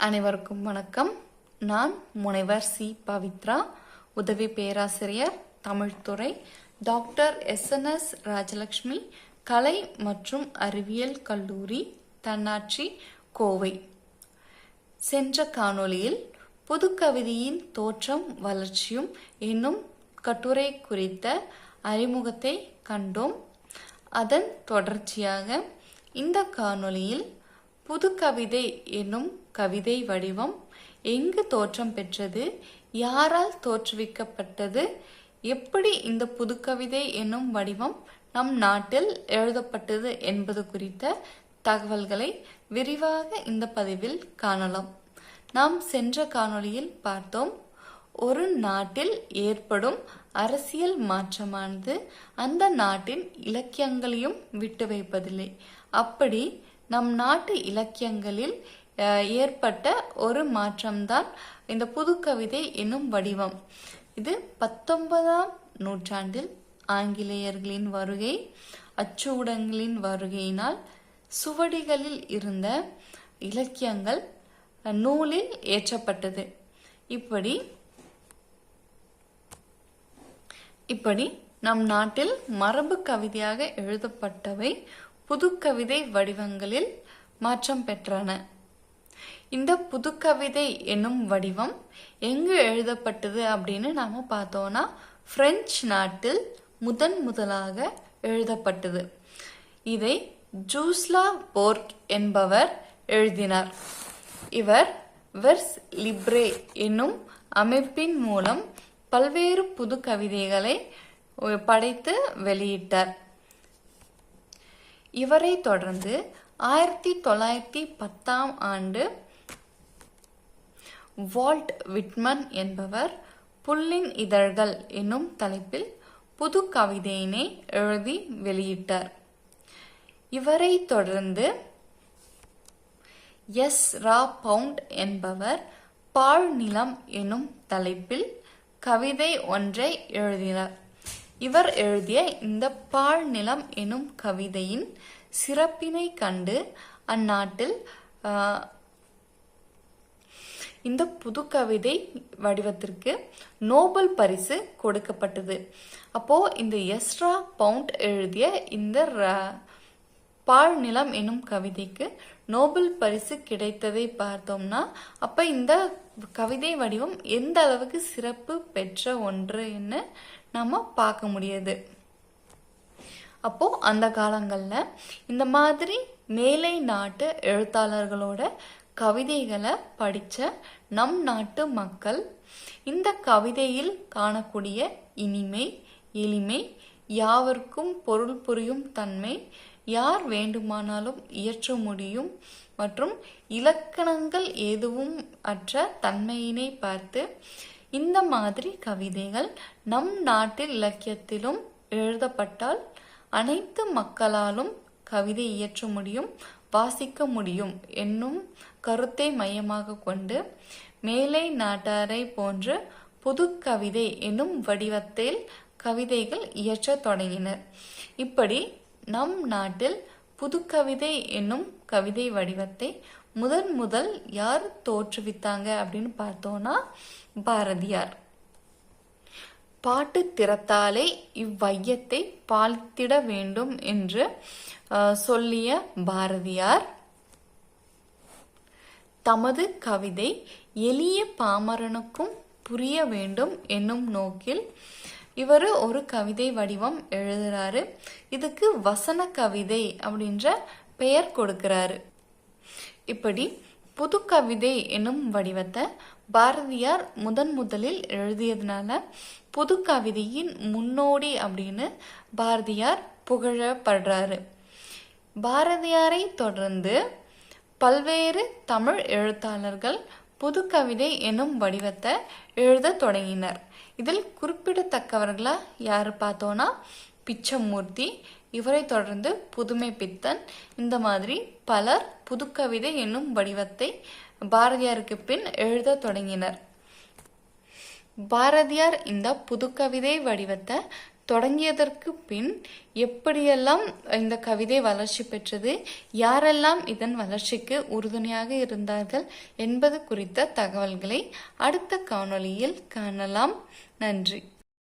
அனைவருக்கும் வணக்கம். நான் முனைவர் சி. பவித்ரா, உதவி பேராசிரியர், தமிழ்துறை, டாக்டர் எஸ்.என்.எஸ். ராஜலட்சுமி கலை மற்றும் அறிவியல் கல்லூரி, தன்னாட்சி, கோவை. சென்ற காணொளியில் புதுக்கவிதையின் தோற்றம் வளர்ச்சியும் என்னும் கட்டுரை குறித்த அறிமுகத்தை கண்டோம். அதன் தொடர்ச்சியாக இந்த காணொளியில் புதுக்கவிதை என்னும் கவிதை வடிவம் எங்கு தோற்றம் பெற்றது, யாரால் தோற்றுவிக்கப்பட்டது, எப்படி இந்த புதுக்கவிதை என்னும் வடிவம் நம் நாட்டில் எழுதப்பட்டது என்பது குறித்த தகவல்களை விரிவாக இந்த பதிவில் காணலாம். நாம் சென்ற காணொளியில் பார்த்தோம், ஒரு நாட்டில் ஏற்படும் அரசியல் மாற்றமானது அந்த நாட்டின் இலக்கியங்களையும் விட்டு வைப்பதில்லை. அப்படி நம் நாட்டு இலக்கியங்களில் ஏற்பட்ட ஒரு மாற்றம்தான் இந்த புதுக்கவிதை என்னும் வடிவம். இது 19ஆம் நூற்றாண்டில் ஆங்கிலேயர்களின் வருகை, அச்சூடங்களின் வருகையினால் சுவடிகளில் இருந்த இலக்கியங்கள் நூலில் ஏற்றப்பட்டது. இப்படி நம் நாட்டில் மரபு கவிதையாக எழுதப்பட்டவை புதுக்கவிதை வடிவங்களில் மாற்றம் பெற்றன. இந்த புதுக்கவிதை என்னும் வடிவம் எங்கு எழுதப்பட்டது அப்படின்னு நாம பார்த்தோம்னா, பிரெஞ்சு நாட்டில் முதலாக எழுதப்பட்டது. இதை ஜூஸ்லா போர்க் என்பவர் எழுதினார். இவர் வெர்ஸ் லிப்ரே என்னும் அமைப்பின் மூலம் பல்வேறு புது கவிதைகளை படைத்து வெளியிட்டார். இவரை தொடர்ந்து 1910ஆம் ஆண்டு வால்ட் விட்மன் என்பவர் புல்லின் இதழ்கள் என்னும் தலைப்பில் புது கவிதையினை எழுதி வெளியிட்டார். இவரை தொடர்ந்து எஸ்ரா பவுண்ட் என்பவர் பாழ் நிலம் என்னும் தலைப்பில் கவிதை ஒன்றை எழுதினார். இவர் எழுதிய இந்த பாழ் நிலம் எனும் கவிதையின் சிறப்பினை கண்டு அந்நாட்டில் இந்த புதுக்கவிதை வடிவத்திற்கு நோபல் பரிசு கொடுக்கப்பட்டது. அப்போ இந்த எஸ்ரா பவுண்ட் எழுதிய இந்த பாழ் நிலம் எனும் கவிதைக்கு நோபல் பரிசு கிடைத்ததை பார்த்தோம்னா, அப்ப இந்த கவிதை வடிவம் எந்த அளவுக்கு சிறப்பு பெற்ற ஒன்றுன்னு நாம பார்க்க முடியுது. அப்போ அந்த காலங்கள்ல இந்த மாதிரி மேலை நாட்டு எழுத்தாளர்களோட கவிதைகளை படிச்ச நம் நாட்டு மக்கள் இந்த கவிதையில் காணக்கூடிய இனிமை, எளிமை, யாவருக்கும் பொருள் புரியும் தன்மை, யார் வேண்டுமானாலும் இயற்ற முடியும் மற்றும் இலக்கணங்கள் எதுவும் அற்ற தன்மையினை பார்த்து இந்த மாதிரி கவிதைகள் நம் நாட்டில் இலக்கியத்திலும் எழுதப்பட்டால் அனைத்து மக்களாலும் கவிதை இயற்ற முடியும், வாசிக்க முடியும் என்னும் கருத்தை மையமாக கொண்டு மேலை நாட்டாரை போன்ற புது கவிதை என்னும் வடிவத்தில் கவிதைகள் இயற்ற தொடங்கினர். இப்படி நம் நாட்டில் புதுக்கவிதை என்னும் கவிதை வடிவத்தை முதல் யார் தோற்றுவித்தாங்க அப்படின்னு பார்த்தோம்னா, பாரதியார். பாட்டு திறத்தாலே இவ்வையத்தை பாலித்திட வேண்டும் என்று சொல்லிய பாரதியார் தமது கவிதை எளிய பாமரனுக்கும் புரிய வேண்டும் என்னும் நோக்கில் இவர் ஒரு கவிதை வடிவம் எழுதுறாரு. இதுக்கு வசன கவிதை அப்படின்ற பெயர் கொடுக்கிறாரு. இப்படி புது கவிதை என்னும் வடிவத்தை பாரதியார் முதலில் எழுதியதுனால புது கவிதையின் முன்னோடி அப்படின்னு பாரதியார் புகழப்படுறாரு. பாரதியாரை தொடர்ந்து பல்வேறு தமிழ் எழுத்தாளர்கள் புது கவிதை என்னும் வடிவத்தை எழுத தொடங்கினர். இதில் குறிப்பிடத்தக்கவர்களா யாரு பார்த்தோம்னா, பிச்சமூர்த்தி, இவரை தொடர்ந்து புதுமை பித்தன், இந்த மாதிரி பலர் புதுக்கவிதை என்னும் வடிவத்தை பாரதியாருக்கு பின் எழுத தொடங்கினர். பாரதியார் இந்த புதுக்கவிதை வடிவத்தை தொடங்கியதற்கு பின் எப்படியெல்லாம் இந்த கவிதை வளர்ச்சி பெற்றது, யாரெல்லாம் இதன் வளர்ச்சிக்கு உறுதுணையாக இருந்தார்கள் என்பது குறித்த தகவல்களை அடுத்த காணொளியில் காணலாம். நன்றி.